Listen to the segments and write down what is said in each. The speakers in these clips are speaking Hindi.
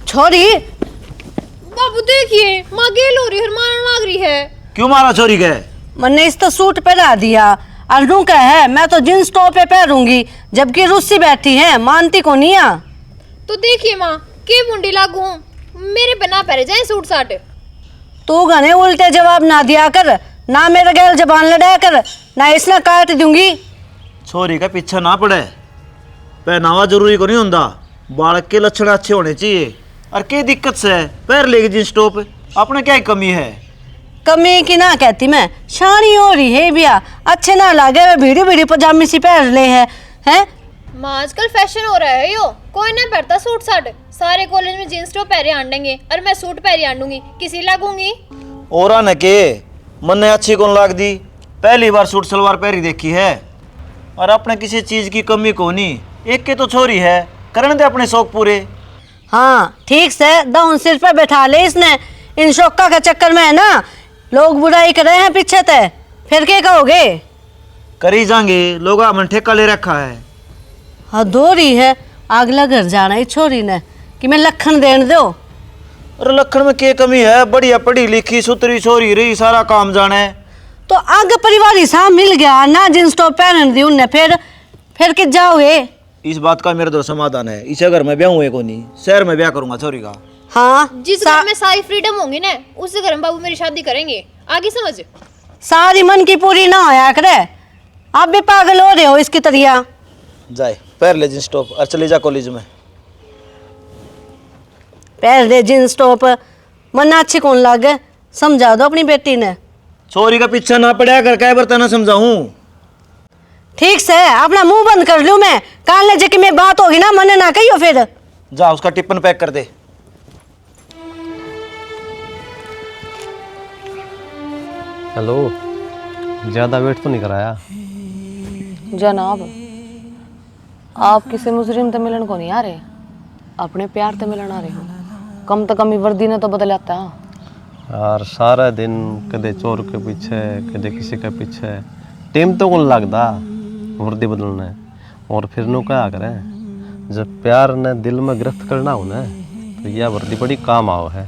छोरी बाबू देखिए माँ गेल हो रही है, मारने लग रही है। क्यों मारा छोरी के? मैंने इस तो सूट पहना दिया और रू का है मैं तो जींस टॉप पे पहनूंगी, जबकि रुस्सी बैठी है, मानती को नहीं आ। तो देखिए माँ के मुंडी लागू मेरे पे ना पहरे जाए सूट साट। तू घने उल्टे जवाब ना दिया कर, ना मेरे गैल जबान लड़ाया कर, ना इसने काट दूंगी। छोरी का पीछे ना पड़े, पहनावा जरूरी को नहीं होता, बालक के लक्षण अच्छे होने चाहिए। और क्या दिक्कत से पैर लेगी जींस टॉप, अपने क्या कमी है? कमी की ना कहती मैं, शानी हो रही है बिया, अच्छे ना लागे वे भीड़ी भीड़ी पजामी सी पहन ले हैं। माँ आजकल फैशन हो रहा है यो, कोई ना पहनता सूट साट, सारे कॉलेज में जींस टॉप पहरे आंडेंगे और मैं सूट पहरे आंडूंगी, किसी लागूंगी? और न के मन ने अच्छी कौन लाग दी, पहली बार सूट सलवार पहरी देखी है। और अपने किसी चीज की कमी को नहीं, एक के तो छोरी है, करने दे अपने शौक पूरे। हाँ ठीक से दाउन सिर पे बैठा ले इसने, इन शौका के चक्कर में है ना लोग बुराई कर रहे हैं पीछे ते, फिर क्या कहोगे? करी जाएंगे लोग, मन ठेका ले रखा है। हाँ दो रही है, अगला घर जाना ही छोरी ने कि मैं लखन देन दो। और लखन में क्या कमी है, बढ़िया पढ़ी लिखी सुतरी छोरी रही, सारा काम जाने। तो आगे परिवार हिसाब मिल गया ना, जींस टॉप पहन दी उनने, फिर कि जाओगे? इस बात का मेरे तो समाधान है, इसे घर में ब्याह हुए को नहीं, शहर में ब्याह करूंगा छोरी का। हाँ जिस घर में सारी फ्रीडम होंगी ना उस घर में बाबू मेरी शादी करेंगे, आगे समझ। सारी मन की पूरी ना होया करे, आप भी पागल हो रहे हो इसकी तरह। जाए पैर ले जींस टॉप और चले जा कॉलेज में। पहन दे जींस टॉप, मन अच्छी कौन लागे, समझा दो अपनी बेटी ने। छोरी का पीछा ना पड़ा कर, क्या बर्तन समझाऊं? ठीक से अपना मुंह बंद कर लूं मैं, कान ले जे कि मैं बात होगी ना मन ना कहियो फिर। जा उसका टिफिन पैक कर दे। हेलो, ज़्यादा वेट तो नहीं कराया? जनाब आप किसी मुजरिम से मिलन को नहीं आ रहे, अपने प्यार से मिलन आ रहे हो। कम तो कम वर्दी ने तो बदलाता है यार, सारा दिन कदे चोर के पीछे कदे किसी के पीछे, टाइम तो कौन लगता वर्दी बदलना। और फिर नो क्या करें, जब प्यार ने दिल में गिरफ्त करना हो ना तो यह वर्दी बड़ी काम आओ है।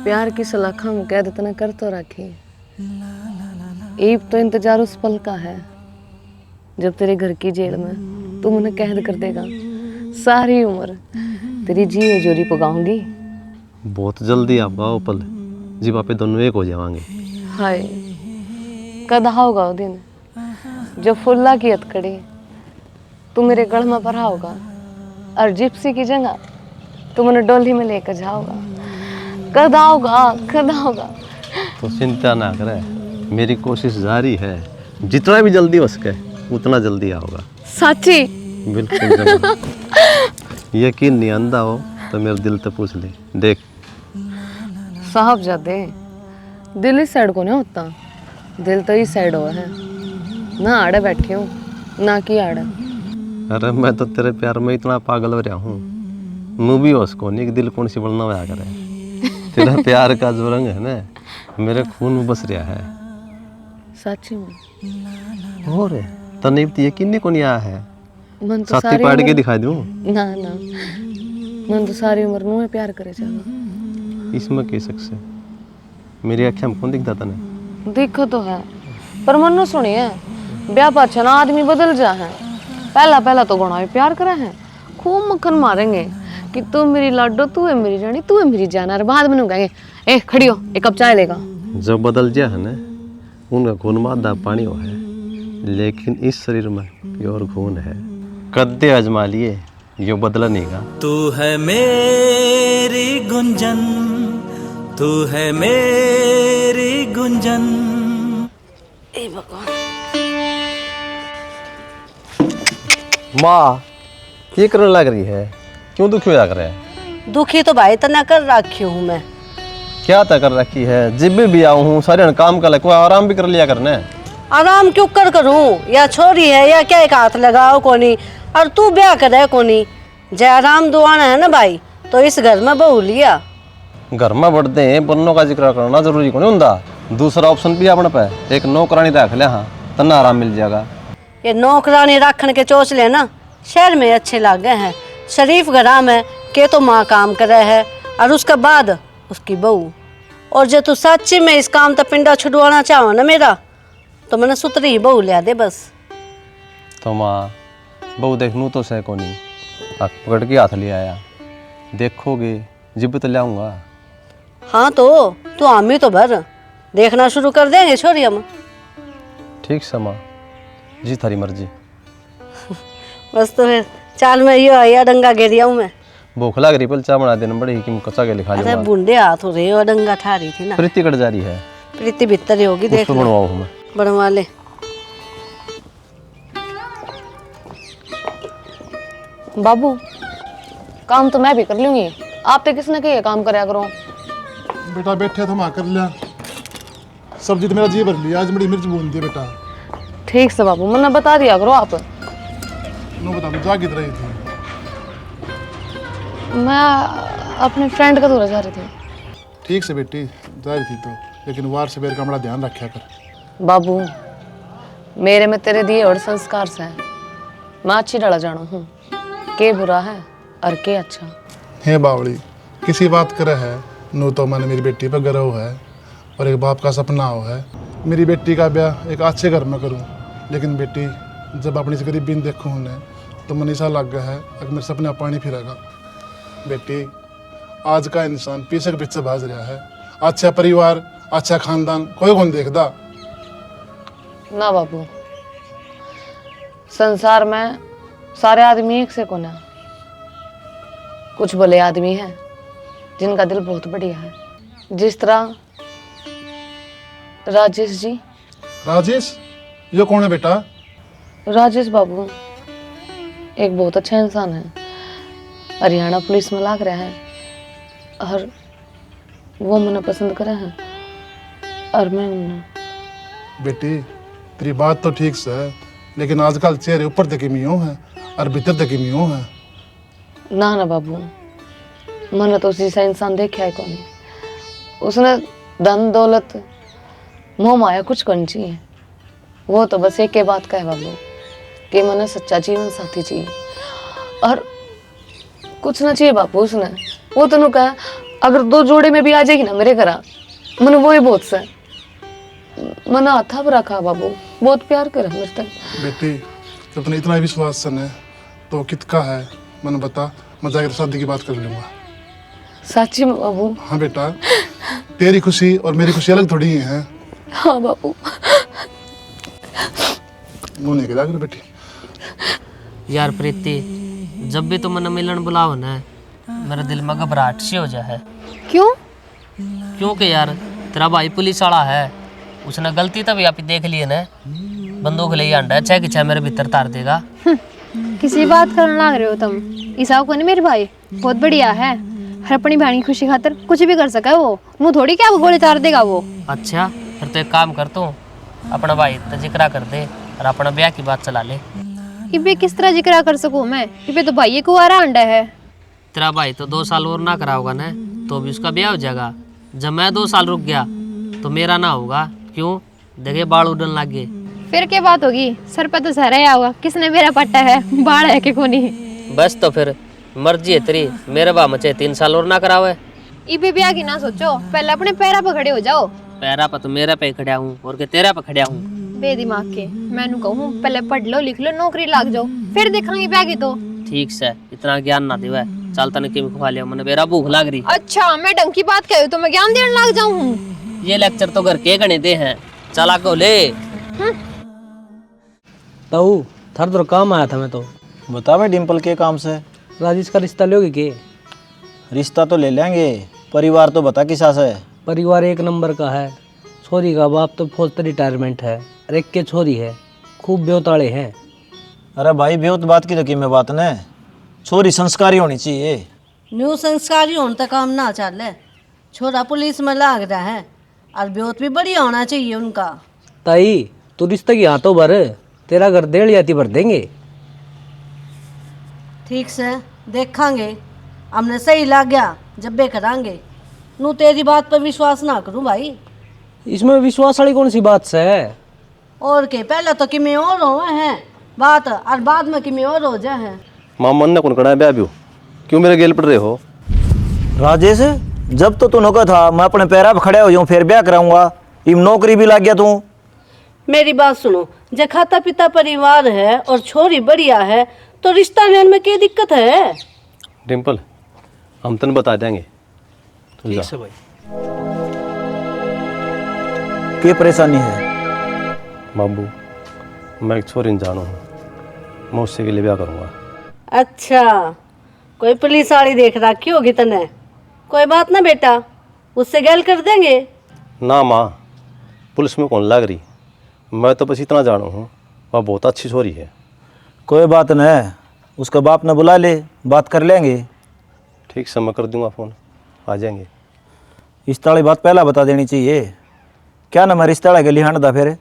प्यार की सलाखा में कैद इतना कर तो रखी, एक तो इंतजार उस पल का है जब तेरे घर की जेल में तू मुझे कैद कर देगा। सारी उम्र तेरी जी जोरी पगाऊंगी। बहुत जल्दी आप आओ पल, जी वापे दोनों एक हो जाएंगे। हाय कद होगा वो दिन जब फुल्ला की हथकड़ी तू मेरे गढ़ में भरा होगा और जिप्सी की जगह तू मैंने डोली में लेकर जाओगा। कद आओगा। तो चिंता ना करे, मेरी कोशिश जारी है, जितना भी जल्दी हो सके उतना जल्दी आओगा। साची? बिल्कुल। यकीन नहीं आंदा हो तो मेरे दिल से पूछ ले देख। साहबजादे दिल इस साइड को नहीं होता, दिल तो इस साइड हो है ना। आड़े बैठी हूँ ना कि आड़े। अरे मैं तो तेरे प्यार में इतना पागल हो रहा हूँ, मुँह भी होश को नहीं कि दिल कौन सी बनना होया करे। तेरा प्यार का जो रंग है ना मेरे खून में बस रहा है। सच्ची में? हो रे तने यकीन नहीं को नहीं आया है, मन तो साथी सारी पाड़ के उम्र दिखा दूँ। ना मन तो सारी उम्र मुँह प्यार करे चलो। इसमें कह सकते मेरी आँखें में कौन दिखता तने? देखो तो है पर मनो सुनिए, ब्याह पाछा ना आदमी बदल जा है। पहला तो गुणा प्यार करा है, खूब मक्खन मारेंगे कि तू मेरी लाडो, तू है मेरी रानी, तू है मेरी जान। और बाद में कहेंगे ए खड़ी हो एक कप चाय लेगा। जब बदल जा है ना उनका खून मादा पानी हो है, लेकिन इस शरीर में प्योर खून है। कद्दे आजमा लिए यो बदला नहीं का। तू है मेरी गुंजन, तू है मेरी गुंजन। ए भगवान, माँ ये करने लग रही है, क्यों दुखी हो जा रहा है? दुखी तो भाई तना कर रखी हूँ मैं। क्या तय कर रखी है? जब भी आऊँ हूँ सारे काम कर ले, कोई आराम भी कर लिया करना है। आराम क्यों करूँ, या छोरी है या क्या एक हाथ लगाओ कोनी, और तू ब्याह करे कोनी। जय आराम दुआना है ना भाई, तो इस घर में बहू लिया। घर में बढ़ते हैं बन्नों का जिक्र करना जरूरी को नहीं होता। दूसरा ऑप्शन भी अपने पे, एक नौकरानी रख ले, हाँ तना आराम मिल जाएगा। ये नौकरानी रखने के चोचले ना शहर में अच्छे लागे हैं, शरीफ घरा में के तो माँ काम करे है और उसके बाद उसकी बहू। और जो तू सच्ची में इस काम तो पिंडा छुड़वाना चाहो ना मेरा, तो मैंने सुतरी ही बहू लिया दे बस। तो माँ बहू देखनू तो सह को नहीं, हाथ पकड़ के हाथ ले आया, देखोगे जिब तो लाऊंगा। हाँ तो तू आमी तो भर देखना शुरू कर देंगे छोरी हम। ठीक से माँ, जी थारी मर्जी। बस तो फिर चाल में यो आया डंगा घेरिया हूँ मैं। भूख लग रही, पहले चाय बना देना बड़ी कि कच्चा के लिखा अरे लूंगा। बूंदे हाथ हो रहे हो, डंगा ठा रही थी ना। प्रीति कट जा रही है, प्रीति भीतर ही होगी, देख उसको ले। बनवाऊँ मैं। बनवा ले। बाबू काम तो मैं भी कर लूंगी, आप तो किसने कही काम कराया करो। बेटा बैठे तो कर लिया, सब्जी तो मेरा जी भर लिया, आज बड़ी मिर्च भून दी बेटा। ठीक से बाबू, मैंने बता दिया करो आप। नो बता जा किधर रही थी? मैं अपने फ्रेंड का दूर जा रही थी। ठीक से बेटी जा रही थी तो, लेकिन वार से बेर का बड़ा ध्यान रखा कर। बाबू मेरे में तेरे दिए और संस्कार से है, मैं अच्छी डला जाना हूँ, के बुरा है और के अच्छा। हे बावड़ी किसी बात करे है, नो तो मन मेरी बेटी पर गर्व है और एक बाप का सपना हो है, मेरी बेटी का ब्याह एक अच्छे घर में करूँ। लेकिन बेटी जब अपनी से गरीबी देखूँ उन्हें तो मन ऐसा लग गया है अगर मेरे सपने पानी फिरेगा। बेटी आज का इंसान पीछे के पीछे भाग रहा है, अच्छा परिवार अच्छा खानदान कोई कौन देखता। ना बाबू, संसार में सारे आदमी एक से को ना, कुछ भले आदमी हैं जिनका दिल बहुत बढ़िया है, जिस तरह राजेश जी। राजेश ये कौन है बेटा? राजेश बाबू एक बहुत अच्छा इंसान है, हरियाणा पुलिस में लाग रहा है और वो मैंने पसंद करा है और मैं उन्हें। बेटी तेरी बात तो ठीक से है, लेकिन आजकल चेहरे ऊपर तक मियों है और भीतर तक मियों है। ना ना बाबू, मैंने तो उसी सा इंसान देखा है कौन, उसने धन दौलत मोह माया कुछ करनी चाहिए, वो तो बस एक ही बात का है बाबू कि मैंने सच्चा जीवन साथी चाहिए और कुछ ना चाहिए बाबू। उसने वो तो कहा अगर 2 जोड़े में भी आ जाएगी ना मेरे घर, मैंने वो ही बहुत से मैंने हाथा पर रखा बाबू, बहुत प्यार करे मेरे तक। बेटी जब तुमने इतना विश्वास सन है तो कितका है मैंने बता, मैं जाकर शादी की बात कर लूँगा। सच्ची में बाबू? हाँ बेटा, तेरी खुशी और मेरी खुशी अलग थोड़ी ही है। हाँ बाबू। मुँह नहीं गिरा कर बेटी। यार प्रीति, जब भी तुम मने मिलन बुलाओ ना, मेरे दिल में घबराहट सी हो जाए। क्यों? क्योंकि यार तेरा भाई पुलिस वाला है, उसने गलती तभी आप देख लिए ना, बंदूक ले अंडा चाहे कि चाहे मेरे भीतर तार देगा। किसी बात करने लग रहे हो तुम? ईसाव को नहीं मेरे भाई बहुत बढ़िया है, हर अपनी बहन की खुशी खातर कुछ भी कर सका है वो, मुँह थोड़ी क्या वो गोली तार देगा वो। अच्छा फिर तो एक काम कर, तू अपना भाई तो जिक्रा कर दे और अपना ब्याह की बात चला ले। इबे किस तरह जिक्र कर सकूं मैं? इबे तो भाई कुंवारा अंडा है। तेरा भाई तो 2 साल और ना कराओगा ना तो भी उसका ब्याह हो जाएगा। जब मैं 2 साल रुक गया तो मेरा ना होगा। क्यों? देखे बाल उड़न लग गए। फिर क्या बात होगी? सर पे तो सहरा आया होगा, किसने मेरा पट्टा है, बाढ़ है कि कोनी। बस तो फिर मर्जी है तेरी, मेरे बा मचे 3 साल और ना करावे। इबे ब्याह की ना सोचो, पहले अपने पैरा पर खड़े हो जाओ। पैरा पर तो मेरे पे खड़ा हूँ और के तेरा पे खड़ा हूँ। बेदिमाग के मैनू कहूँ पहले पढ़ लो लिख लो नौकरी लाग जाओ, फिर देखेंगे ब्याह की तो। ठीक से इतना ज्ञान ना देवे, चल तने किम खवा लिया, मैंने मेरा भूख लग रही। अच्छा मैं ढंग की बात कहूँ तो मैं ज्ञान देने लग जाऊँ? ये लेक्चर तो घर के गणे दे हैं, चला को ले। ताऊ थार तो काम आया था मैं तो। बता भाई डिम्पल के काम से? राजेश का रिश्ता लोगे के? रिश्ता तो ले लेंगे, परिवार तो बता किसा से? परिवार एक नंबर का है, छोरी का बाप तो फौज से रिटायरमेंट है और एक के छोरी है, खूब ब्योताड़े हैं। अरे भाई ब्योत बात की तो कि मैं बात न, छोरी संस्कारी होनी चाहिए। न्यू संस्कारी होने तक काम ना चले, छोरा पुलिस में लाग रहा है और ब्योत भी बढ़िया होना चाहिए उनका। ताई तू रिश्ते की हाथों भर, तेरा घर देड़ जाती भर देंगे। ठीक से देखांगे, हमने सही लग गया जब बे करांगे। नू तेरी बात पर विश्वास ना करूं भाई। इसमें विश्वास वाली कौन सी बात है? और के पहले तो किमें और हो हैं बात और बाद में किमें और हो जाए हैं। माँ मन ने कौन कड़ा ब्याह भी, क्यों मेरे गेल पड़ रहे हो? राजेश, जब तो तूने कहा था मैं अपने पैरा पे खड़े हो जाऊं फिर ब्याह कराऊंगा, इम नौकरी भी लग गया तू। मेरी बात सुनो, जब खाता पिता परिवार है और छोरी बढ़िया है तो रिश्ता लेने में क्या दिक्कत है? डिम्पल, हम तन बता देंगे। तू जा। क्या परेशानी है? बाबू, मैं एक छोरी जानू हूँ, मैं उससे के लिए ब्याह करूँगा। अच्छा, कोई पुलिस वाली देख रखी होगी तने। कोई बात ना बेटा, उससे गैल कर देंगे। ना माँ, पुलिस में कौन लग रही, मैं तो बस इतना जानू हूँ, वह बहुत अच्छी छोरी है। कोई बात नहीं, उसका बाप ने बुला ले, बात कर लेंगे। ठीक से मैं कर दूंगा फ़ोन, आ जाएंगे। इस ताली बात पहला बता देनी चाहिए। क्या ना मैं रिश्ता के लिए हंडदा फिर।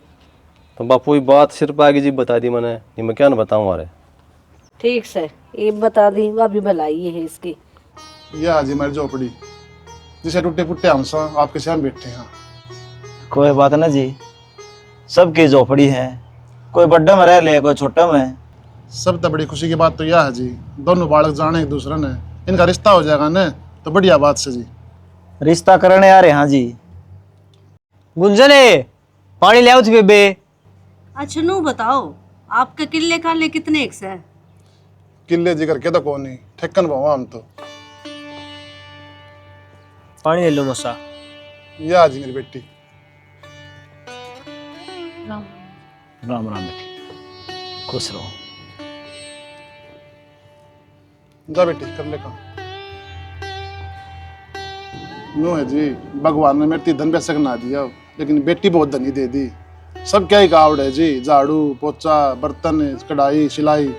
तो बापू ये बात सिर्फ आगे जी बता दी मैंने, ये मैं क्या ना बताऊँ अरे। ठीक से ये बता दी, वह भी भलाई है इसकी। यह हाजी मेरी झोपड़ी, जिसे टूटे फुट्टे हम सा आपके सामने बैठे हैं। कोई बात ना जी, सबकी झोपड़ी है, कोई बड्डा में रह ले, कोई छोटा में। सब तो बड़ी खुशी की बात तो यह है जी, दोनों बालक जाने एक दूसरे ने, इनका रिश्ता हो जाएगा ना तो बढ़िया बात से जी। रिश्ता करने आ रहे हाँ जी। गुंजने, पानी ले आओ थी बेबे। अच्छा नू बताओ, आपके किले काले कितने एक से? किले जिगर के तो कौन नहीं, ठेकन भावा हम तो। पानी ले लो मसा। यह हाजी मेरी बेटी। राम राम बेटी, खुश रहो। जा बेटी कर ले काम। नो है जी, भगवान ने मेरी धन पैसे ना दिया, लेकिन बेटी बहुत धनी दे दी। सब क्या ही कावड़ है जी, झाड़ू पोछा बर्तन कढ़ाई सिलाई।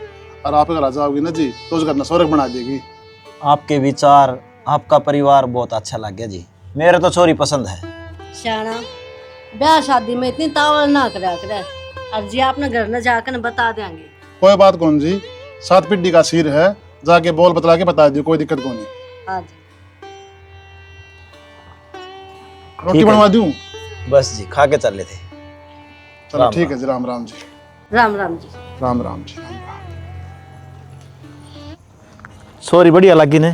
और आप अगर आ जाओगी ना जी तो उस घर ने स्वर्ग बना देगी। आपके विचार, आपका परिवार बहुत अच्छा लग गया जी, मेरे तो छोरी पसंद है। शाना, ब्याह शादी में इतनी तावड़ ना करा करे, और जी आपने घर न जाकर बता देंगे। कोई बात कौन जी, 7 पीढ़ी का सिर है, जाके बोल बतला के बता दियो, कोई दिक्कत कौन नहीं। हाँ जी, रोटी ठीक है। बनवा दूं? बस जी, खा के चल लेते। चलो राम ठीक है जी, राम राम जी। राम राम जी। राम राम जी, राम राम। छोरी बढ़िया लगी ने।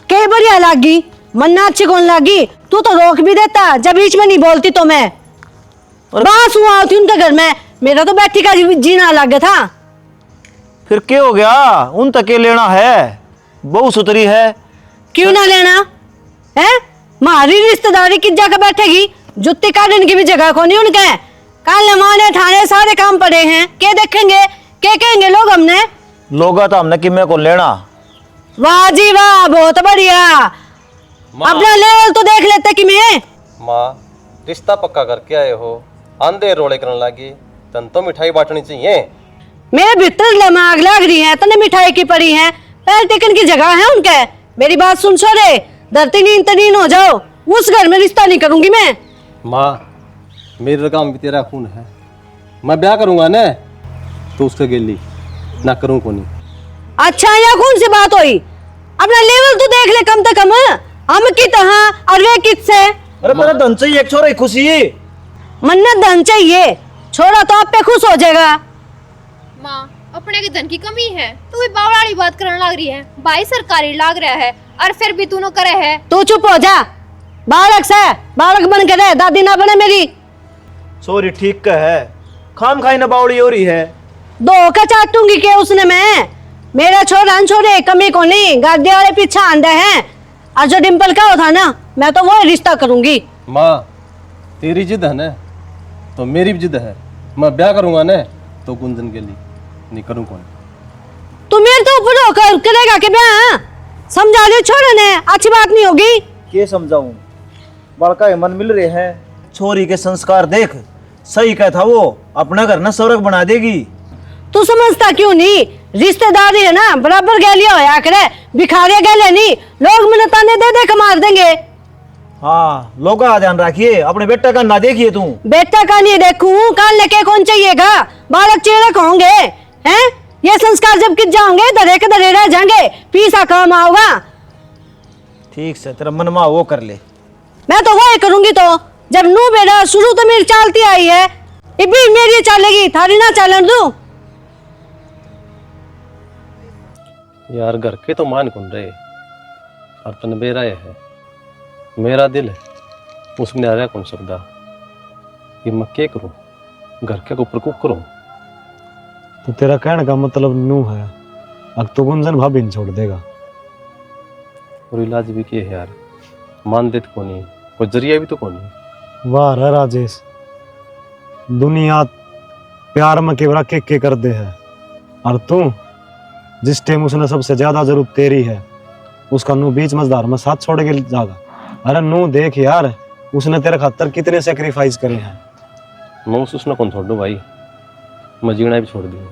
के बढ़िया लागी, मन्ना अच्छी कौन लागी? तू तो रोक भी देता, जब बीच में नहीं बोलती तो मैं बांस हुआ होती उनके घर में, मेरा तो बैठी का जीना लग गया था। फिर क्या हो गया, उन तक के लेना है, बहु सुतरी है। क्यों ना लेना है? हमारी रिश्तेदारी किस जगह बैठेगी? जुत्ती काटने की भी जगह को नहीं उनके। काले माने ठाणे सारे काम पड़े हैं, के देखेंगे, के कहेंगे लोग हमने? लोग तो हमने कि मेरे को लेना। वाह जी वाह, बहुत बढ़िया। अपना लेवल तो देख लेते कि मैं। माँ, रिश्ता पक्का करके आए हो, आंधे रोले करने लगी, तन तो मिठाई बांटनी चाहिए। मेरे भीतर दिमाग लग रही है, तने मिठाई की पड़ी है, पैर टेकन की जगह है उनके। मेरी बात सुन छोरे, धरती नींद तनीन हो जाओ, उस घर में रिश्ता नहीं करूंगी मैं। माँ, मेरी रकम भी तेरा खून है, मैं ब्याह करूंगा ना तो उसके गेली ना करूँ को नहीं। अच्छा, यहाँ कौन सी बात हुई? अपना लेवल तो देख ले कम से कम, हम की तरह और वे किससे। अरे मेरा धन चाहिए, एक छोरा की खुशी। मन्नत धन चाहिए, छोरा तो आप पे खुश हो जाएगा। माँ, अपने के धन की कमी है, तू भी बावड़ाड़ी बात करने लग रही है। भाई सरकारी लाग रहा है और फिर भी तू नो करे है। तू चुप हो जा, बालक से बालक बन के रहे, दादी ना बने मेरी। छोरी ठीक का है, खाम खाई न बावड़ी हो रही है। दो का चाटूंगी के उसने मैं। मेरा छोरा छोरे कमी को नहीं, गाड़ी वाले पीछे आंदे हैं। और जो डिम्पल का था ना, मैं तो वो रिश्ता करूंगी। माँ, तेरी जिद है ना तो मेरी भी जिद है, मैं ब्याह करूंगा ना तो गुंजन के लिए नहीं करूँ कौन। तू मेरे तो ऊपर होकर करेगा कि ब्याह? समझा दे छोरे ने, अच्छी बात नहीं होगी। के समझाऊं, बड़का मन मिल रहे हैं। छोरी के संस्कार देख, सही कहता वो, अपना घर ना स्वर्ग बना देगी। तू समझता क्यों नहीं? रिश्तेदारी है ना, बराबर गैलिया होया करे, भिखारे गैले नहीं, लोग मैंने ताने दे दे के मार देंगे। हाँ, लोग का ध्यान रखिए, अपने बेटा का ना देखिए तू। बेटा का नहीं देखूं, कान लेके कौन चाहिएगा? बालक चेड़क होंगे हैं? ये संस्कार जब कित जाओगे धरे के धरे रह जाएंगे, पीसा काम आओगा। ठीक से तेरा मन वो कर ले। मैं तो वही करूंगी, तो जब नू बेटा शुरू तो मेरी चालती आई है, ये भी मेरी चालेगी, थारी ना चालन दू। यार घर के तो मान कौन रहे और तन बेराए है, मेरा दिल है उसमें आ रहा कौन सकता कि मैं क्या करूं, घर के ऊपर कुक करूं। तो तेरा कहने का मतलब नू है अब तो गुंजन भाभी ने छोड़ देगा। और इलाज भी किए है यार, मान देते को नहीं, कोई जरिया भी तो को नहीं। वाह रे राजेश, दुनिया प्यार में केवरा के कर दे है, और तू जिस टाइम उसने सबसे ज्यादा जरूरत तेरी है उसका नू बीच मझधार में साथ छोड़ के जागा। अरे नू देख यार, उसने तेरे खातर कितने सेक्रीफाइस करे हैं। मैं उसने कौन छोड़ दूं भाई, मैं जीना भी छोड़ दूंगा।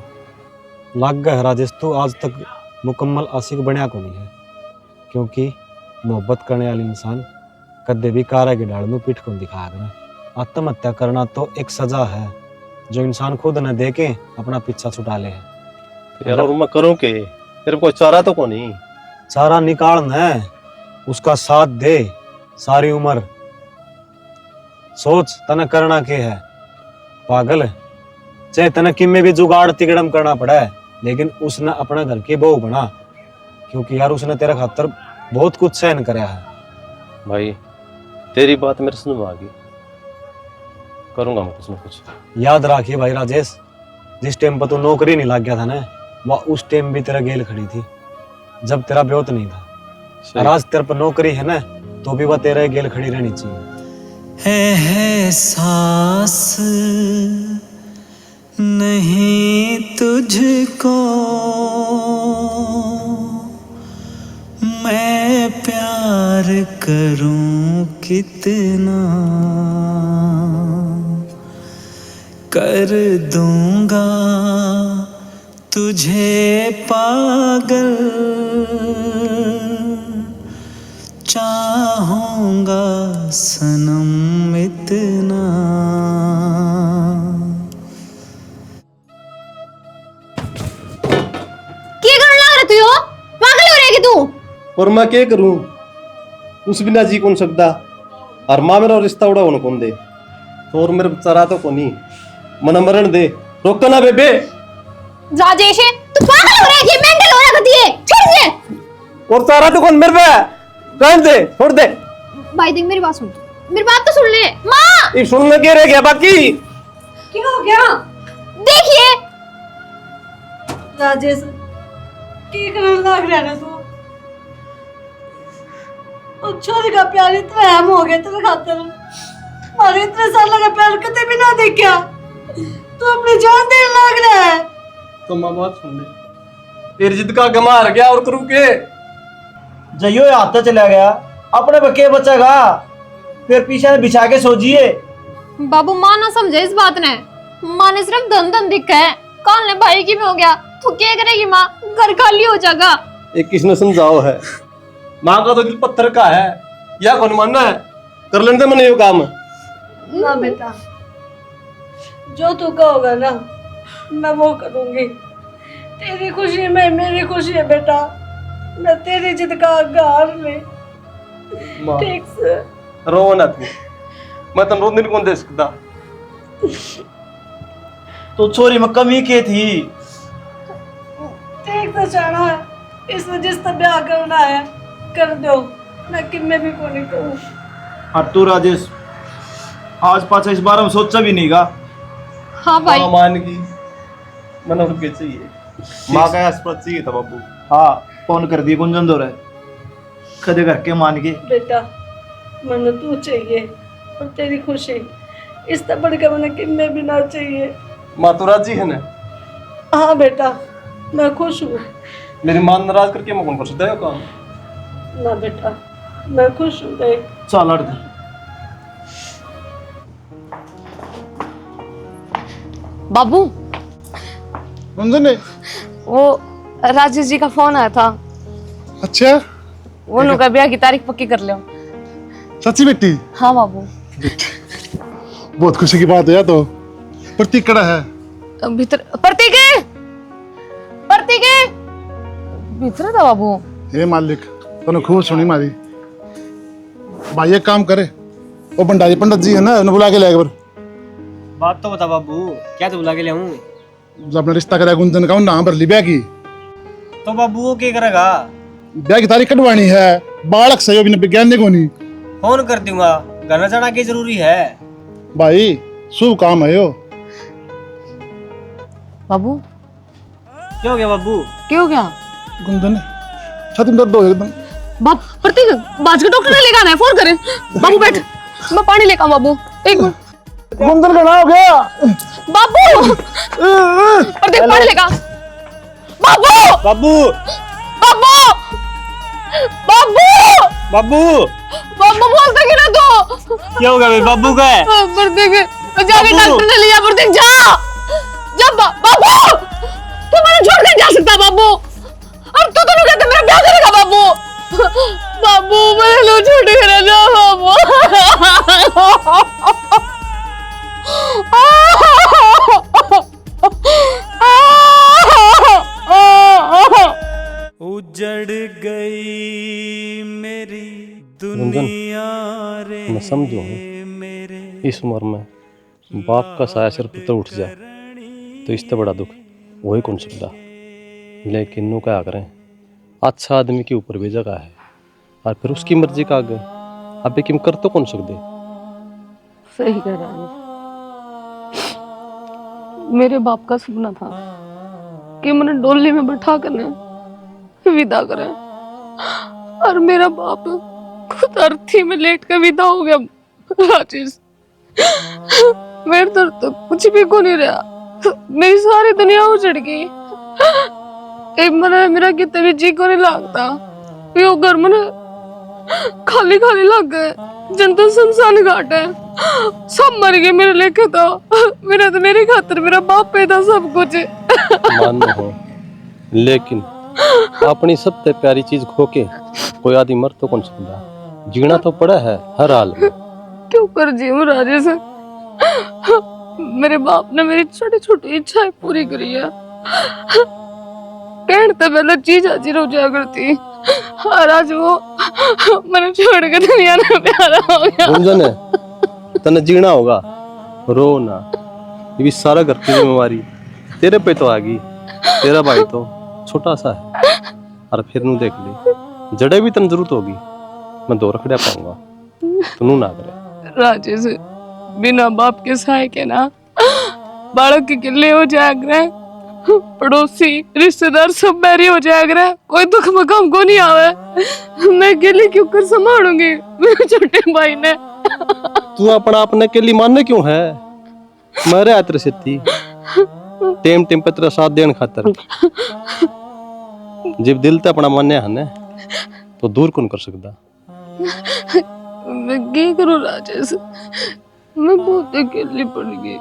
लग गया है राजेश, तू आज तक मुकम्मल आशिक बनया को नहीं है, क्योंकि मोहब्बत करने वाली इंसान कदे भी कारा की डाल में पीठ को दिखाया करें। आत्महत्या करना तो एक सजा है जो इंसान खुद न दे के अपना पीछा छुटा ले है। यार और मैं करूं के, तेरे को चारा तो को नहीं। चारा निकालना है, उसका साथ दे सारी उम्र। सोच तने करना के है पागल, चाहे तने किम्मे भी जुगाड़ तिगड़म करना पड़ा है, लेकिन उसने अपना घर की बहू बना, क्योंकि यार उसने तेरे खातर बहुत कुछ सहन कराया है। भाई तेरी बात मेरे सुन में आ गई, करूंगा मैं कुछ ना कुछ। याद रखिए भाई राजेश, जिस टाइम पर तू नौकरी नहीं लग गया था ना, वह उस टाइम भी तेरा गेल खड़ी थी जब तेरा ब्योत नहीं था। और आज तेरे पर नौकरी है ना, तो भी वह तेरा गेल खड़ी रहनी चाहिए। है सांस नहीं तुझको मैं प्यार करूं कितना, कर दूंगा तुझे पागल, चाहूंगा सनम इतना। क्या करने लग रहा तू यो? पागल हो रहेगी तू? और मैं क्या करूं, उस बिना जी कौन सकता, और माँ मेरा रिश्ता उड़ा होने कौन दे, तो और मेरे चारा तो को नहीं, मन मरण दे, रोको ना बेबे। राजेश तू पागल हो रहा है, मेंटल हो रहा है, छोड़ दे। और चारा तो कौन मेरे पे, रहने दे, छोड़ दे। भाई देख मेरी बात सुन, मेरी बात तो सुन ले। माँ ये सुनने के रह गया बाकी। क्या हो गया देखिए राजेश, की करने लग रहा है तू? और छोरी का प्यार इतना अहम हो गया तेरे खातिर, और इतने साल का प्यार कभी भी ना देखा, तू अपनी जान देने लग रहा है। तो माँ बात सुन ले, तेरी जिद का गमा हार गया और करूँ के। जइयो हाथ तो चला गया, अपने बच्चे बचेगा, फिर पीछे बिछा के सोचिए। बाबू माँ ना समझे इस बात ने, माँ ने सिर्फ धन धन दिखा है, काल ने भाई की में हो गया, तू क्या करेगी माँ, घर खाली हो जाएगा। एक किसने समझाओ है, माँ का तो दिल पत्थर का है, या कौन मानना है, कर लेने दे मैंने ये काम। ना बेटा, जो तू कहोगा ना मैं वो करूंगी, तेरी खुशी में मेरी खुशी है बेटा, मैं तेरी जिद का आगार में। माँ ठीक से रो ना तू, मैं तन रोने कौन दे सकता। तो छोरी में कमी के थी, ठीक से जाना है, इसने जिससे ब्याह करना है कर दो, मैं किम्मे भी को नहीं कहूँ। और तू राजेश आज पाछा इस बारे में सोचा भी नहीं गा। हाँ भाई माँ मान की मन उठ के चाहिए, माँ का आसपास चाहिए था बाबू। हाँ फोन कर दिए गुंजन दो रहे, कदे करके मान के। बेटा मन तू चाहिए और तेरी खुशी, इससे बढ़कर मैंने किम्मे भी ना चाहिए। माँ तो राजी है ना। हाँ बेटा मैं खुश हूँ। मेरी माँ नाराज करके मैं कौन कर सकता है काम। ना बेटा मैं खुश हूँ देख। चल हट दे। बाबू गुंजन ने वो राजेश जी का फोन आया था, अच्छा वो उनका ब्याह की तारीख पक्की कर लो। सच्ची बेटी? हाँ बाबू। बहुत खुशी की बात है। तो प्रतीक कड़ा है भीतर, प्रतीक भीतर था बाबू। हे मालिक तने खूब सुनी मारी। भाई एक काम करे, वो भंडारी पंडित जी है ना, उन्हें बुला के ले एक बार। बात तो बता बाबू, क्या तो बुला के ले आऊं? जब अपना रिश्ता करा गुंजन का, नाम भर ली ब्याह की। तो बाबू वो क्या करेगा? ब्याह की तारीख कटवानी है, बालक सहयोग विज्ञान को नहीं। फोन कर दूंगा, गाना जाना की जरूरी है। भाई शुभ काम है यो। बाबू क्या हो गया बाबू? क्या हो गया? गुंदन छाती में दर्द हो एकदम। बाप प्रतीक बाज के डॉक्टर ने लेकर आना है, फोन करें। बाबू बैठ, मैं पानी लेकर बाबू, एक मिनट। गुंदन का नाम गया। बाबू प्रतीक पानी लेकर। बाबू बाबू बाबू बाबू बाबू बाबू बोलते कि ना तू क्या हो गया भाई? बाबू का है? प्रतीक जाके डॉक्टर ने लिया। प्रतीक जा जा बाबू, तू मैंने छोड़ के जा सकता बाबू। अब तू तो कहते मेरा ब्याह करेगा बाबू। बाबू मैंने लो छोड़ के ना जा बाबू। उजड़ गई मेरी रंजन, दुनिया मैं समझू इस उम्र में बाप का साया सिर पर तो उठ जाए तो इससे बड़ा दुख वही कौन सकता। लेकिन नु क्या करें, अच्छा आदमी के ऊपर भी जगह है और फिर उसकी मर्जी का आगे अब किम कर तो कौन सकते। सही कह रहा है। मेरे बाप का सपना था कि मैंने डोली में बैठा कर विदा करें, और मेरा बाप खुद अर्थी में लेट कर विदा हो गया। राजेश मेरे तो कुछ भी को नहीं रहा, मेरी सारी दुनिया उजड़ गई। एक मैंने मेरा कितने भी जी को नहीं लगता, यो घर मैंने खाली खाली लग गए, जनता शमशान घाट है, सब मर गए मेरे लेके। तो मेरे खातिर मेरा बाप पैदा सब कुछ मानो हो, लेकिन अपनी सबसे प्यारी चीज खो के कोई आदमी मर तो कौन सकता। जीना तो पड़ा है हर हाल में। क्यों कर जीव राजेश? मेरे बाप ने मेरी छोटी छोटी इच्छाएं पूरी करी है। कहने तो पहले चीज हाजिर हो जाया करती, और आज वो मैंने छोड़ के दुनिया में प्यारा हो गया। गुंजन है, तने जीना होगा, रो ना। ये भी सारा घर की जिम्मेवारी तेरे पे तो आ गई। तेरा भाई तो छोटा सा है, और फिर नू देख ले जड़े भी तन जरूरत होगी, मैं दो रखड़ा पाऊंगा, तू ना करे। राजेश बिना बाप के साय के ना बालक के किले हो जाएगा, पड़ोसी रिश्तेदार सब बैरी हो जाएगा, कोई दुख में कम को नहीं आवे। मैं अकेले क्यों कर संभालूंगी मेरे छोटे भाई ने। तू अपना अपने के लिए मानने क्यों है? मेरे आतर से थी टेम टेम पे तेरा साथ देने खातर। जब दिल ते अपना मान्य है ना तो दूर कौन कर सकता। मैं क्या करूं राजेश, मैं बहुत अकेली पड़ गई।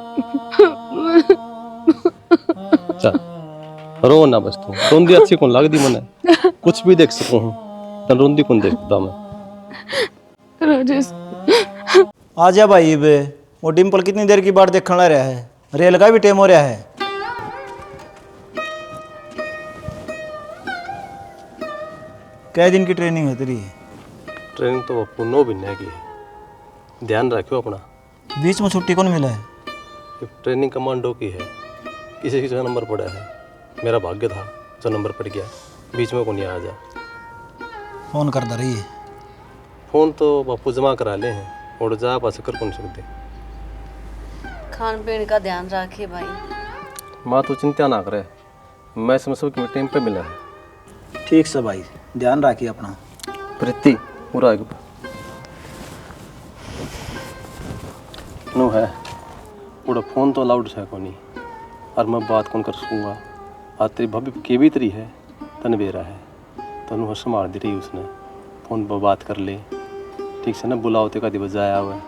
चल रो ना बस, तू रोंदी अच्छी कौन लग दी मने, कुछ भी देख सकूं हूं तन रोंदी कौन देखता मैं। राजेश आ जा भाई बे, वो डिम्पल कितनी देर की बात देखने लग रहा है, रेल का भी टाइम हो रहा है। कै दिन की ट्रेनिंग है तेरी? ट्रेनिंग तो बापू 9 महीने की है, ध्यान रखियो अपना। बीच में छुट्टी कौन मिला है? ये ट्रेनिंग कमांडो की है, किसी किसी का नंबर पड़ा है, मेरा भाग्य था जो नंबर पड़ गया, बीच में कौन आ जा। फोन करता रही है। फोन तो बापू जमा करा ले हैं और जा पास कर कौन सकते। खान पीन का ध्यान रखे भाई। माँ तो चिंता ना करे, मैं समझ सब कि टाइम पे मिला है। ठीक से भाई, ध्यान रखिए अपना। प्रीति पूरा नो है पूरा फोन तो अलाउड है को नहीं, और मैं बात कौन कर सकूँगा। आज तेरी भाभी के भी तरी है तन बेरा है, तनु हस मार दी रही उसने, फोन पर बात कर ले ठीक से ना, बुलाओते का दिवस आया हुआ है।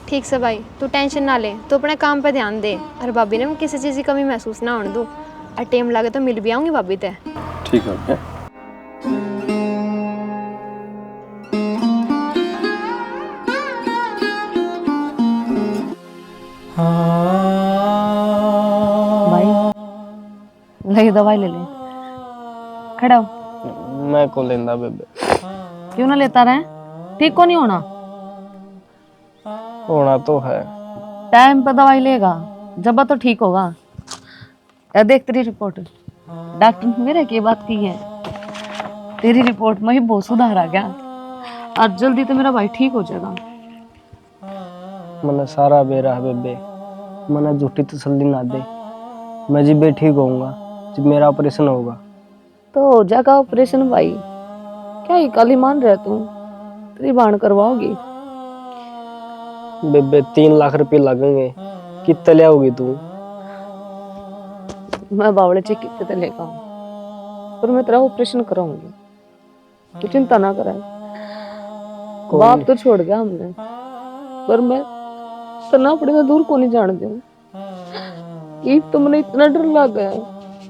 ठीक से भाई, तू टेंशन ना ले, तू अपने काम पे ध्यान दे, और भाभी ने किसी चीज़ की कमी महसूस ना होने दूँ, और टाइम लगे तो मिल भी आऊँगी भाभी ते। ठीक है। ले दवाई ले ले, खड़ा हो। मैं को लेंदा बेबे। क्यों ना लेता रहे, ठीक को नहीं होना। होना तो है, टाइम पे दवाई लेगा जब तो ठीक होगा। देख तेरी रिपोर्ट, डॉक्टर ने मेरे की बात की है, तेरी रिपोर्ट में ही बहुत सुधार आ गया। और जल्दी तो मेरा भाई ठीक हो जाएगा। मने सारा बेरा है बेबे, मने झूठी तसल्ली ना दे। मैं जी बे ठीक होऊंगा जब मेरा ऑपरेशन होगा। तो हो जाएगा ऑपरेशन भाई, क्या ही काली मान रहे तू, तेरी बाण करवाओगी। बेबे 3 लाख रुपए लगेंगे, कितने ले आओगी तू? मैं बावड़े से कितने लेगा, पर मैं तेरा ऑपरेशन कराऊंगी, तू चिंता ना करे। बाप तो छोड़ गया हमने, पर मैं तना पड़े में दूर को नहीं जान दूं। कि तुमने इतना डर लग गया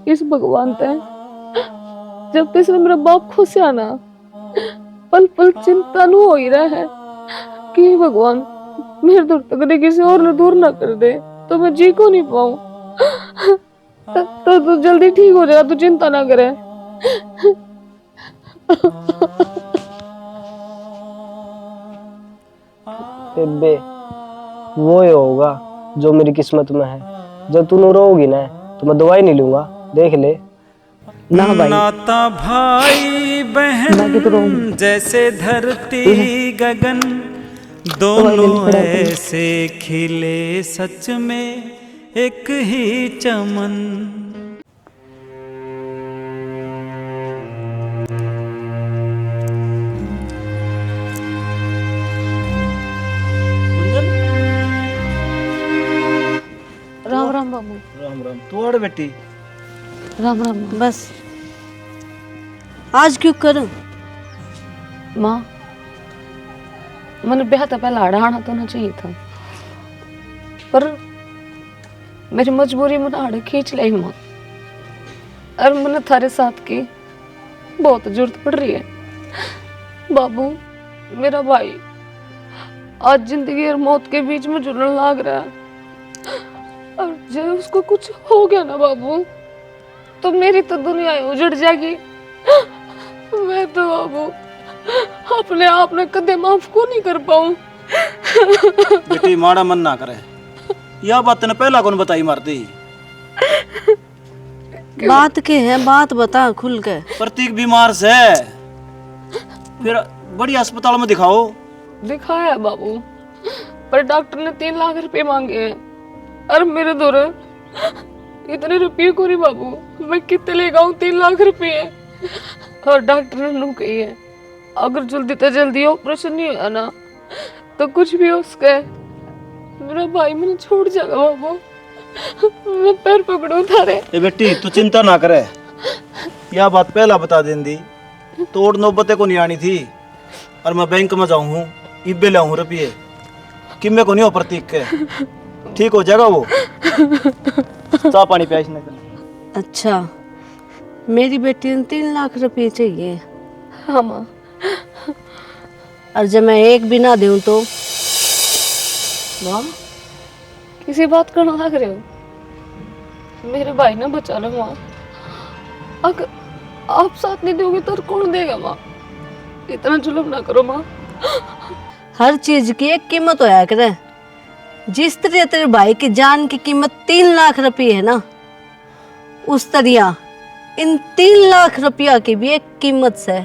इस भगवान ते, जब तक इसमें मेरा बाप खुश आना पल पल चिंता नु हो ही रहा है कि भगवान मेरे दूर तक किसी और ने दूर ना कर दे, तो मैं जी को नहीं पाऊं। तो तू जल्दी ठीक हो जाएगा, तू चिंता ना करे। बेबे वो ही होगा जो मेरी किस्मत में है। जब तू रोगी ना तो मैं दवाई नहीं लूंगा, देख ले ना भाई। नाता भाई बहन जैसे धरती गगन, दोनों ऐसे खिले सच में एक ही चमन। राम राम बाबू। राम राम। तू और बेटी? राम राम। बस आज क्यों करूं? माँ, मैंने ब्याह तो पहले आड़ा तो ना चाहिए था, पर मेरी मजबूरी में आड़े खींच ली माँ। और मैंने थारे साथ की बहुत जरूरत पड़ रही है बाबू। मेरा भाई आज जिंदगी और मौत के बीच में जुड़ने लग रहा है, और जब उसको कुछ हो गया ना बाबू, तो मेरी तो दुनिया ही उजड़ जाएगी। मैं तो बाबू अपने आप ने कदे माफ को नहीं कर पाऊं। बेटी माड़ा मन ना करे, यह बात तने पहला कौन बताई मारती? बात के है, बात बता खुल के। प्रतीक बीमार से, फिर बड़ी अस्पताल में दिखाओ। दिखाया है बाबू, पर डॉक्टर ने 3 लाख रुपए मांगे हैं, और मेरे दूर इतने रुपये को नहीं बाबू, मैं कितने ले गाऊं 3 लाख रुपए। और डॉक्टर ने नू कही है अगर जल्दी तो जल्दी ऑपरेशन नहीं हुआ ना, तो कुछ भी हो उसका मेरा भाई मैंने छोड़ जाएगा बाबू। मैं पैर पकड़ू थारे। ए बेटी तू चिंता ना करे, यह बात पहला बता देंदी तो और नौबते को नहीं आनी थी। और मैं बैंक में जाऊँ हूँ, इब्बे लाऊँ रुपये कि मैं को नहीं हो प्रतीक के, ठीक हो जाएगा वो। चाह पानी प्यास न कर। अच्छा, मेरी बेटी ने 3 लाख रुपए चाहिए। हाँ माँ। और जब मैं एक भी ना दूं तो? माँ किसी बात करना लग रहे हो? मेरे भाई ने बचा लो माँ। अगर आप साथ नहीं दोगे तो कौन देगा माँ? इतना जुल्म ना करो माँ। हर चीज की एक कीमत होया करे। जिस तरह तेरे भाई की जान की कीमत 3 लाख रुपए है ना, उस तरह इन 3 लाख रुपया की भी एक कीमत है।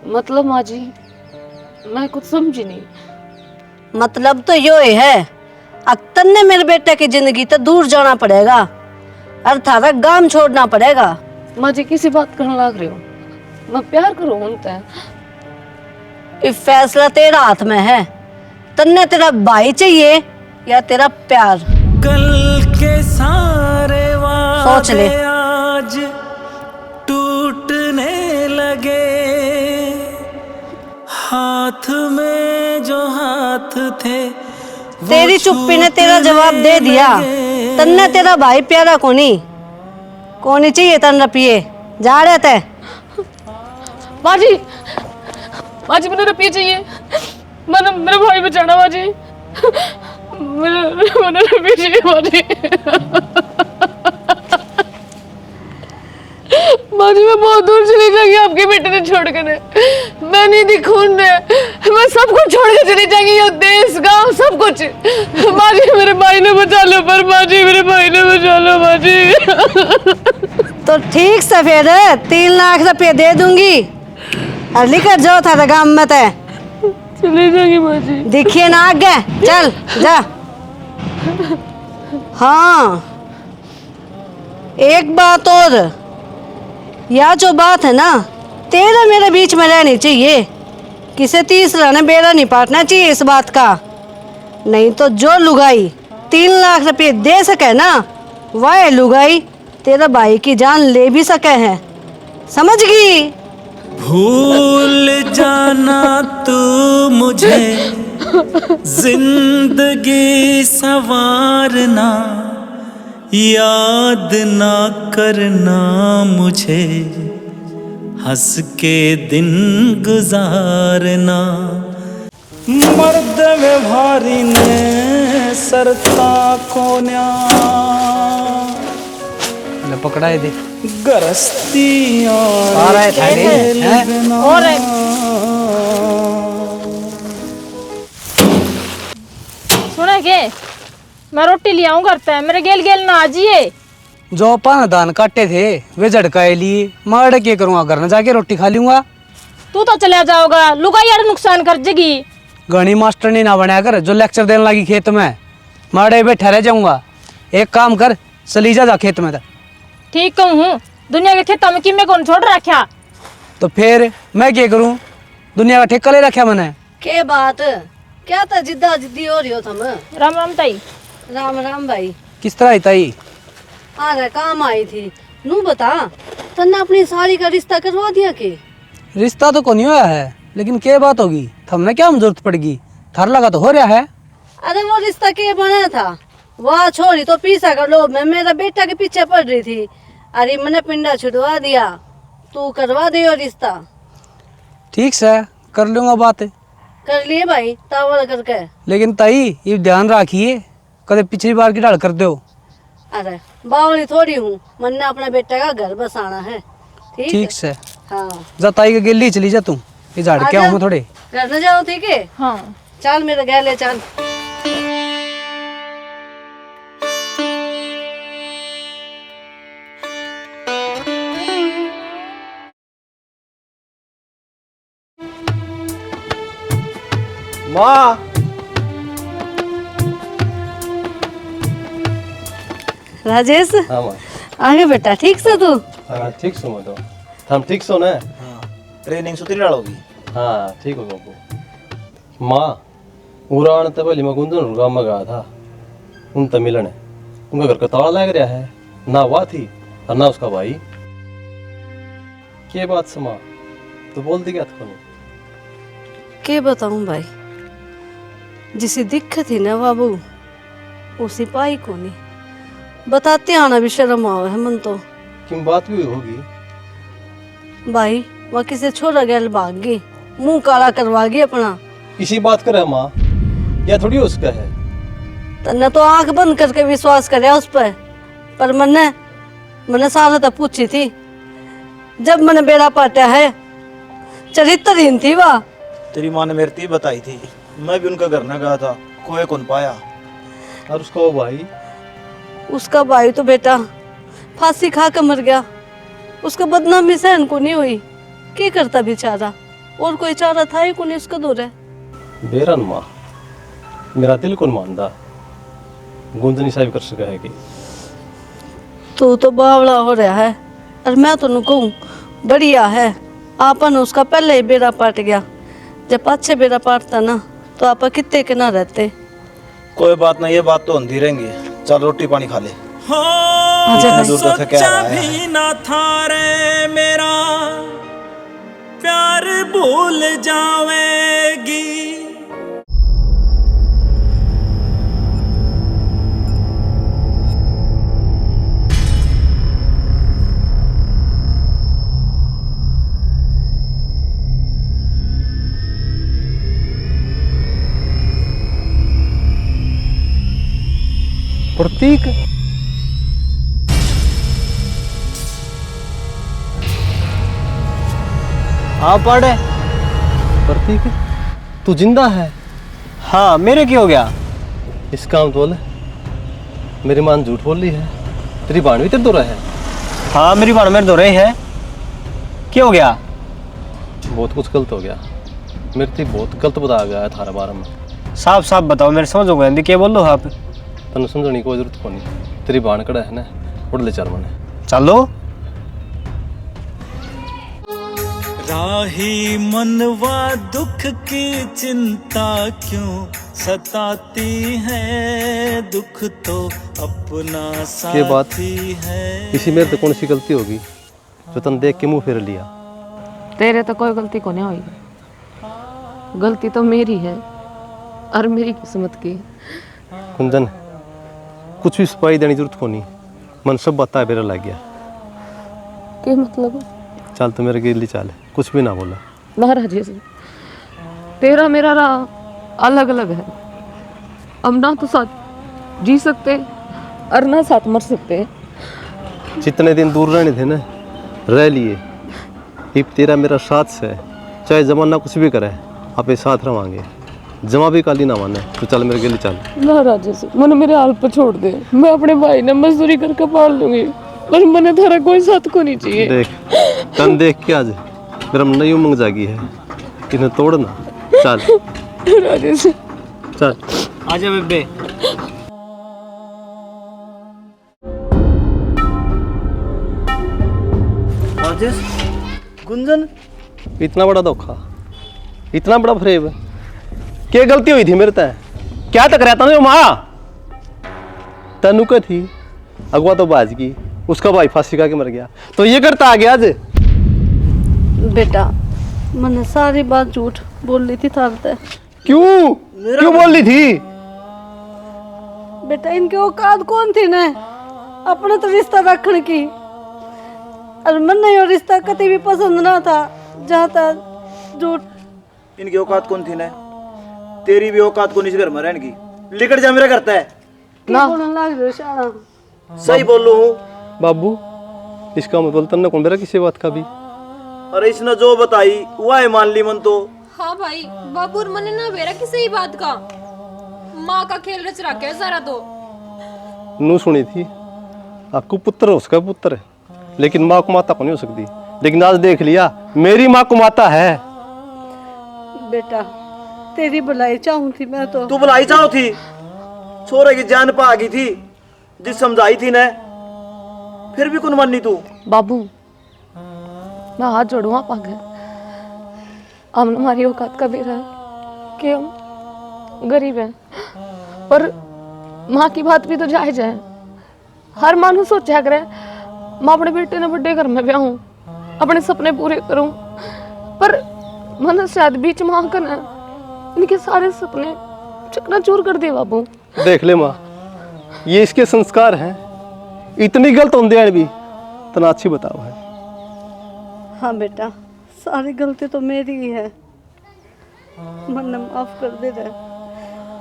मतलब माँ जी मैं कुछ समझी नहीं। मतलब तो यो ही है, अख्तर ने मेरे बेटे की जिंदगी तो दूर जाना पड़ेगा और थारा गांव छोड़ना पड़ेगा। माँ जी किसी बात करने लग रहे हो? मैं प्यार करूँ उनसे। ये फैसला तेरा हाथ में है। तन्ने तेरा भाई चाहिए या तेरा प्यार? कल के सारे सोच ले। वादे आज टूटने लगे, हाथ में जो हाथ थे तेरी चुप्पी ने तेरा जवाब दे दिया। तन्ने तेरा भाई प्यारा कोनी चाहिए तन रुपये। जा रहे थे माँ जी मैंने रुपये चाहिए। मैंने मेरे भाई बचाना माँ जी। मैंने रुपये चाहिए माँ जी। माँ जी मैं बहुत दूर चली जाएंगी आपके बेटे ने छोड़ कर। मैं नहीं दिखून मैं सब कुछ छोड़ के चली जाएंगी, ये देश गांव सब कुछ। माँ जी मेरे भाई ने बचा लो, पर माँ जी मेरे भाई ने बचा लो माँ जी। तो ठीक से फिर 3 लाख रुपये दे दूंगी और लेकर जाओ था गांव में। चले जाएगी माँ जी। देखिए ना आगे, चल जा। हाँ, एक बात और, यह जो बात है ना, तेरा मेरे बीच में रहनी चाहिए। किसी तीसरा ने बेड़ा नहीं पाटना चाहिए इस बात का। नहीं तो जो लुगाई 3 लाख रुपए दे सके ना, वह लुगाई तेरा भाई की जान ले भी सके है, समझ गई? भूल जाना तू मुझे, जिंदगी संवारना, याद ना करना मुझे, हंस के दिन गुजारना। मर्द व्यवहारी ने सरता को न्या पकड़ाए दे गरस्ती और सुने के मैं रोटी ले आऊं घर पे, मेरे गेल गेल ना आजिए। जो अपन धान काटे थे वे झड़काए लिए, मैं क्या करूँगा, घर न जाके रोटी खा लूंगा। तू तो चला जाओगा, लुगाई यार नुकसान कर देगी। गणी मास्टर ने ना बनाया कर जो लेक्चर देने लगी खेत में, माड़े बैठा रह जाऊंगा। एक काम कर, चली जा खेत में। ठीक कहूँ, दुनिया के खेतों में किमे कौन छोड़ रखा। तो फिर मैं क्या करूँ, दुनिया का ठेका ले रखा मैंने। के बात क्या था, जिद्दा जिद्दी हो रही हो तुम? राम राम ताई। राम राम भाई। किस तरह आई ताई? अरे काम आई थी। नू बता, तन्ने अपनी साली का रिश्ता करवा दिया के? रिश्ता तो कोनी हुआ है, लेकिन क्या बात होगी, हमने क्या जरूरत पड़ेगी, थार लगा तो हो रहा है। अरे वो रिश्ता के बना था, वह छोरी तो पीसा कर लो, मैं मेरा बेटा के पीछे पड़ रही थी। अरे मैंने पिंडा छुड़वा दिया, तू करवा दियो रिश्ता। ठीक से कर लूंगा बात। कर लिए भाई तावल करके। लेकिन ताई ये ध्यान रखिए, कदे पिछली बार की ढाल कर दो। अरे बावली थोड़ी हूँ, मैंने अपना बेटा का घर बसाना है। ठीक से। हाँ, जा ताई के गेली चली जा तू, ये झाड़ के आऊँ थोड़े। घर न जाओ, ठीक है? हाँ चल मेरे गले चल। माँ, राजेश, हाँ माँ। आगे बेटा ठीक से तू? हाँ ठीक सो मैं तो, हम ठीक सो ना। ट्रेनिंग सुतरी डालोगी? हाँ ठीक हो बाबू। माँ, उड़ान तो पहले मैं गुंजन गाँव में गया था, उन तमिलन है, उनका घर का ताला लग रहा है, ना वह थी और ना उसका भाई। क्या बात समा, तो बोल दी क्या था? के बताऊं भाई, जिसे दिक्कत थी ना बाबू, उसी पाई को नहीं बताते आना भी शर्म आवे है मन तो। क्यों बात भी हुई होगी? भाई वह किसी छोरा गैल भाग गई, मुंह काला करवा गई अपना। इसी बात करे माँ, या थोड़ी उसका है। तन्ने तो आंख बंद करके विश्वास करे उस पर मैंने सारा तो पूछी थी। जब मैंने बेड़ा पाटा है, चरित्रहीन थी वह। तेरी माँ ने मेरे ती बताई थी, मैं भी उनका घर न गया था, कोई कौन पाया। और उसका वो भाई? उसका भाई तो बेटा फांसी खा कर मर गया, उसका बदनामी सहन को नहीं हुई। क्या करता बेचारा, और कोई चारा था ही को नहीं उसका दूर है। बेरन माँ, मेरा दिल कौन मानदा, गुंजनी साहब कर सका है कि? तू तो बावला हो रहा है, और मैं तो कहूँ बढ़िया है, आपन उसका पहले ही बेड़ा पाट गया। जब अच्छे बेड़ा पाटता ना तो आप कितने के ना रहते। कोई बात नहीं, ये बात तो होती रहेंगी। चल रोटी पानी खा ले। सोचा भी ना था रे मेरा प्यार भूल जावेगी। प्रतीक, हाँ पढ़े। प्रतीक तू जिंदा है? हाँ, मेरे क्या हो गया? इस काम तो बोले, मेरी मां झूठ बोल रही है, तेरी बाण भी तेरे दो रहा है। हाँ मेरी बाण मेरे दो रहे है, क्या हो गया? बहुत कुछ गलत हो गया, मेरे से बहुत गलत बता गया है थारे बारे में। साफ साफ बताओ, मेरे समझ हो गया क्या बोल रहे हो आप? तने समझने की कोई जरूरत को नहीं। तेरी बाण कड़ा है ना, उड़ ले चल मने। चलो। राही मनवा दुख की चिंता क्यों सताती है, दुख तो अपना ये बात साथी है। इसी मेरे तो कौन सी गलती होगी जो तन देख के मुंह फेर लिया? तेरे तो कोई गलती को नहीं हुई, गलती तो मेरी है और मेरी किस्मत की। कुंदन, कुछ भी सफाई देने की जरूरत को नहीं, मन सब बता मेरा लग गया। क्या मतलब? चल तो मेरे गिरली चाल, कुछ भी ना बोला। ना राजेश, तेरा मेरा राह अलग अलग है। अब ना तो साथ जी सकते और ना साथ मर सकते। जितने दिन दूर रहने थे ना, रह लिए। अब तेरा मेरा साथ से, चाहे जमाना कुछ भी करे, आप एक साथ रवांगे। जमा भी काली ना माने तो चल मेरे गिरली चाल। ना राजेश, मैंने मेरे हाल पर छोड़ दे। मैं अपने भाई ने मजदूरी करके पाल लूंगी, पर मैंने तेरा कोई साथ को नहीं चाहिए। देख तन देख के आज मेरा नई उमंग जागी है, इन्हें तोड़ना। चल राजेश, चल। आजा बेबे। राजेश, गुंजन, इतना बड़ा धोखा, इतना बड़ा फरेब, क्या गलती हुई थी मेरे तय? क्या तक रहता ना माँ? तनु का थी अगवा तो बाज की, उसका भाई फांसी खा के मर गया, तो ये करता आ गया आज। बेटा मैंने सारी बात झूठ बोल ली थी थारते। क्यों क्यों बोल रही थी? बेटा इनकी औकात कौन थी ने अपने तो रिश्ता रखने की, और मैंने ये रिश्ता कभी भी पसंद ना था। जहाँ तक झूठ। इनकी औकात कौन थी ना? तेरी भी औकात कौन इस घर में रहने की? लिकट जा मेरा करता है ना लग रही शाना। सही बोल रहा हूँ बाबू, इसका मतलब तन्ने कौन मेरा किसी बात का भी? अरे इसने जो बताई वह है मान ली मन तो। हाँ भाई, बाबू और मने ना बेरा किसी ही बात का माँ का खेल रच रखा है सारा। तो नू सुनी थी आपको पुत्र है, उसका पुत्र है, लेकिन माँ को माता को नहीं हो सकती। लेकिन आज देख लिया, मेरी माँ को माता है। बेटा तेरी भलाई चाहूँ थी मैं तो। तू भलाई चाहो थी? छोरे की जान पा गई थी जिस समझाई थी ने, फिर भी कौन मानी तू? बाबू मैं हाथ जोड़ूँ आप आगे। हम हमारी औकात का भी है कि हम गरीब हैं, पर माँ की बात भी तो जायज है। हर मानू सोचा करे मैं अपने बेटे ने बड़े घर में ब्याहूं, अपने सपने पूरे करूं, पर मन शायद बीच में आकर ना इनके सारे सपने चकनाचूर कर दिए। बाबू देख ले माँ, ये इसके संस्कार हैं, इतनी गलत होंगे हैं भी तना अच्छी बताओ है। हाँ बेटा सारी गलती तो मेरी ही है, मन माफ कर दे रहे।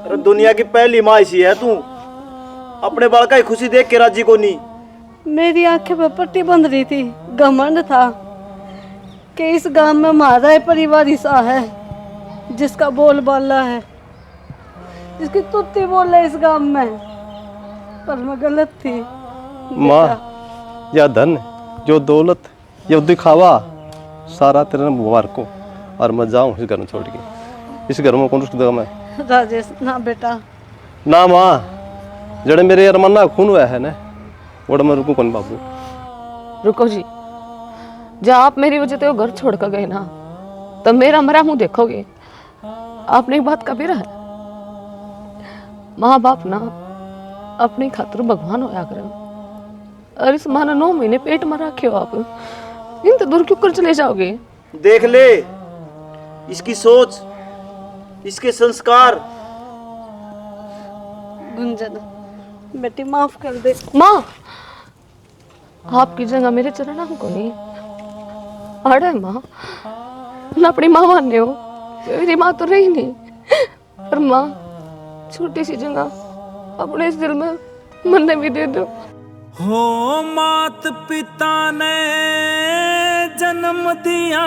अरे दुनिया की पहली माँ इसी है तू, अपने बालका की खुशी देख के राजी को नहीं। मेरी आंखें पे पट्टी बंध रही थी, घमंड था कि इस गांव में हमारा ही परिवार हिस्सा है, जिसका बोल बाला है, जिसकी तुत्ती बोल है इस गांव में। पर मैं गलत थी माँ। या धन, जो दौलत, या दिखावा, सारा तेरे मुबारक को। और मैं जाऊँ इस घर में छोड़ के, इस घर में कौन रुक दूंगा मैं? राजेश ना बेटा ना माँ, जड़े मेरे अरमाना खून हुआ है ना, वोड़ा मैं रुकूं कौन बाबू? रुको जी, जब आप मेरी वजह से वो घर छोड़ कर गए ना, तब मेरा मरा मुंह देखोगे। आपने एक बात कभी रहा है, माँ बाप ना अपनी खातिर भगवान होया करें, और इस माँ ने 9 महीने पेट में रखे हो आप, इन तो दूर क्यों कर चले जाओगे? देख ले इसकी सोच, इसके संस्कार। गुंजन बेटी माफ कर दे। माँ आपकी जगह मेरे चरणों को नहीं अड़े माँ, ना अपनी माँ मानने हो, मेरी माँ तो रही नहीं, पर माँ छोटी सी जगह अपने इस दिल में मन भी दे दो। हो मात पिता ने जन्म दिया,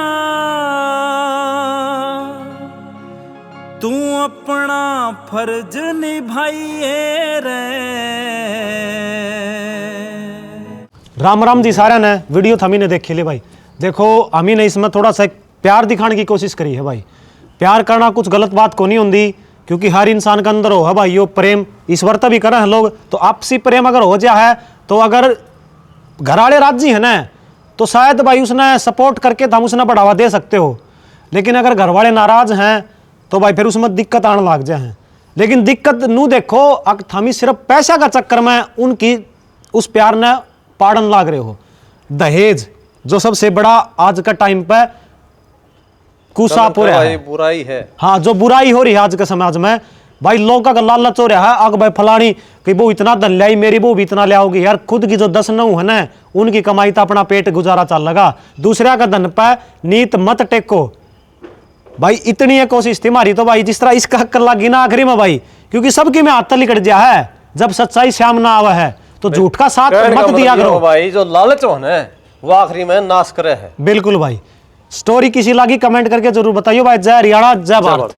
तू अपना फर्ज निभाइए रे। राम राम जी सारे ने। वीडियो थमी ने देखी ले भाई। देखो हमी ने इसमें थोड़ा सा प्यार दिखाने की कोशिश करी है भाई। प्यार करना कुछ गलत बात को नहीं होती, क्योंकि हर इंसान के अंदर हो है भाई यो प्रेम। ईश्वर तभी करे हैं लोग, तो आपसी प्रेम अगर हो जाए है तो अगर घर वाले राजी है ना तो शायद भाई उसने सपोर्ट करके हम उसने बढ़ावा दे सकते हो। लेकिन अगर घर वाले नाराज हैं तो भाई फिर उसमें दिक्कत आने लग जाए हैं। लेकिन दिक्कत नू देखो अगर थमी सिर्फ पैसा का चक्कर में उनकी उस प्यार ने पाड़न लाग रहे हो। दहेज जो सबसे बड़ा आज का टाइम पे कुसाप हो रहा है, बुराई है। हाँ, जो बुराई हो रही है आज के समाज में भाई, लोगों का लालच हो रहा है। अग भाई फलानी कि वो इतना धन लाई, मेरी वो भी इतना ले आओगी। यार खुद की जो 10 9 है ना उनकी कमाई तो अपना पेट गुजारा चल लगा, दूसरा का धन पे नीत मत टेको भाई। इतनी है कोशिश थी हमारी तो भाई, जिस तरह इसका हक लगी ना आखिरी में भाई, क्योंकि सबकी में हाथ लिकट गया है। जब सच्चाई सामने आवा है तो झूठ का साथ मत दिया करो भाई। जो लालच हो ना वो आखिरी में नाश करे है। बिल्कुल भाई। स्टोरी किसी लगी कमेंट करके जरूर बताइए भाई। जय हरियाणा, जय भारत।